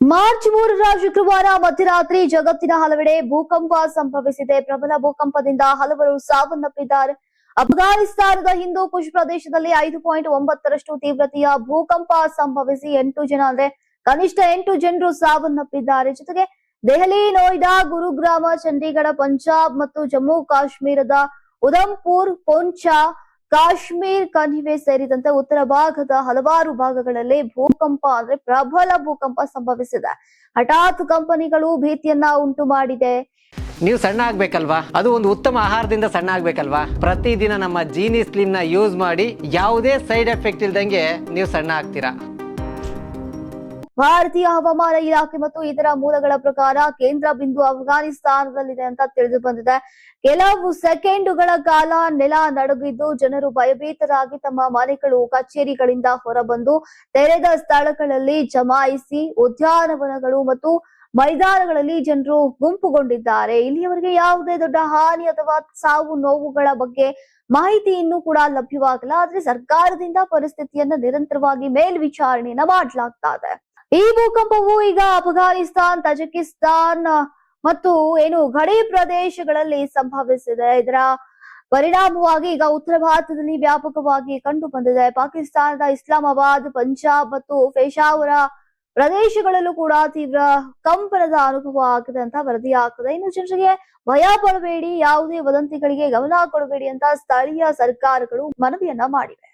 March 3ರ ಶುಕ್ರವಾರ ಮಧ್ಯರಾತ್ರಿ ಜಗತ್ತಿನ ಹಲವೆಡೆ ಭೂಕಂಪ ಸಂಭವಿಸಿದೆ. ಪ್ರಬಲ ಭೂಕಂಪದಿಂದ ಹಲವರು ಸಾವನ್ನಪ್ಪಿದ್ದಾರೆ. ಅಫ್ಘಾನಿಸ್ತಾನದ ಹಿಂದೂ ಕುಶ್ ಪ್ರದೇಶದಲ್ಲಿ 5.9ರಷ್ಟು ತೀವ್ರತೆಯ ಭೂಕಂಪ ಸಂಭವಿಸಿ 8 ಜನ ಅಂದ್ರೆ ಕನಿಷ್ಠ 8 ಜನರು ಸಾವನ್ನಪ್ಪಿದ್ದಾರೆ. ಜೊತೆಗೆ ದೆಹಲಿ, ನೋಯ್ಡಾ, ಗುರುಗ್ರಾಮ, ಚಂಡೀಗಢ, ಪಂಜಾಬ್ ಮತ್ತು ಜಮ್ಮು ಕಾಶ್ಮೀರದ ಉಧಂಪುರ್, ಪೂಂಚ್, ಕಾಶ್ಮೀರ್ ಕಣಿವೆ ಸೇರಿದಂತೆ ಉತ್ತರ ಭಾಗದ ಹಲವಾರು ಭಾಗಗಳಲ್ಲಿ ಭೂಕಂಪ ಅಂದ್ರೆ ಪ್ರಬಲ ಭೂಕಂಪ ಸಂಭವಿಸಿದೆ. ಹಠಾತ್ ಕಂಪನಿಗಳು ಭೀತಿಯನ್ನ ಉಂಟು ಮಾಡಿದೆ. ನೀವು ಸಣ್ಣ ಆಗ್ಬೇಕಲ್ವಾ? ಅದು ಒಂದು ಉತ್ತಮ ಆಹಾರದಿಂದ ಸಣ್ಣ ಆಗ್ಬೇಕಲ್ವಾ? ಪ್ರತಿದಿನ ನಮ್ಮ ಜೀನಿ ಸ್ಲಿಮ್ ನ ಯೂಸ್ ಮಾಡಿ ಯಾವುದೇ ಸೈಡ್ ಎಫೆಕ್ಟ್ ಇಲ್ದಂಗೆ ನೀವು ಸಣ್ಣ ಆಗ್ತೀರಾ. ಭಾರತೀಯ ಹವಾಮಾನ ಇಲಾಖೆ ಮತ್ತು ಇತರ ಮೂಲಗಳ ಪ್ರಕಾರ ಕೇಂದ್ರ ಬಿಂದು ಅಫ್ಘಾನಿಸ್ತಾನದಲ್ಲಿದೆ ಅಂತ ತಿಳಿದು ಬಂದಿದೆ. ಕೆಲವು ಸೆಕೆಂಡುಗಳ ಕಾಲ ನೆಲ ನಡುಗಿದ್ದು ಜನರು ಭಯಭೀತರಾಗಿ ತಮ್ಮ ಮನೆಗಳು, ಕಚೇರಿಗಳಿಂದ ಹೊರಬಂದು ತೆರೆದ ಸ್ಥಳಗಳಲ್ಲಿ ಜಮಾಯಿಸಿ ಉದ್ಯಾನವನಗಳು ಮತ್ತು ಮೈದಾನಗಳಲ್ಲಿ ಜನರು ಗುಂಪುಗೊಂಡಿದ್ದಾರೆ. ಇಲ್ಲಿಯವರೆಗೆ ಯಾವುದೇ ದೊಡ್ಡ ಹಾನಿ ಅಥವಾ ಸಾವು ನೋವುಗಳ ಬಗ್ಗೆ ಮಾಹಿತಿ ಇನ್ನೂ ಕೂಡ ಲಭ್ಯವಾಗಿಲ್ಲ. ಆದ್ರೆ ಸರ್ಕಾರದಿಂದ ಪರಿಸ್ಥಿತಿಯನ್ನ ನಿರಂತರವಾಗಿ ಮೇಲ್ವಿಚಾರಣೆಯನ್ನ ಮಾಡಲಾಗ್ತಾ ಇದೆ. ಈ ಭೂಕಂಪವು ಈಗ ಅಫ್ಘಾನಿಸ್ತಾನ್, ತಜಿಕಿಸ್ತಾನ್ ಮತ್ತು ಗಡಿ ಪ್ರದೇಶಗಳಲ್ಲಿ ಸಂಭವಿಸಿದೆ. ಇದರ ಪರಿಣಾಮವಾಗಿ ಈಗ ಉತ್ತರ ಭಾರತದಲ್ಲಿ ವ್ಯಾಪಕವಾಗಿ ಕಂಡು ಬಂದಿದೆ. ಪಾಕಿಸ್ತಾನದ ಇಸ್ಲಾಮಾಬಾದ್, ಪಂಜಾಬ್ ಮತ್ತು ಪೇಶಾವರ ಪ್ರದೇಶಗಳಲ್ಲೂ ಕೂಡ ತೀವ್ರ ಕಂಪನದ ಅನುಭವ ಆಗಿದೆ ಅಂತ ವರದಿಯಾಗಿದೆ. ಇನ್ನು ಜನರಿಗೆ ಭಯ ಪಡಬೇಡಿ, ಯಾವುದೇ ವದಂತಿಗಳಿಗೆ ಗಮನ ಕೊಡಬೇಡಿ ಅಂತ ಸ್ಥಳೀಯ ಸರ್ಕಾರಗಳು ಮನವಿಯನ್ನ ಮಾಡಿವೆ.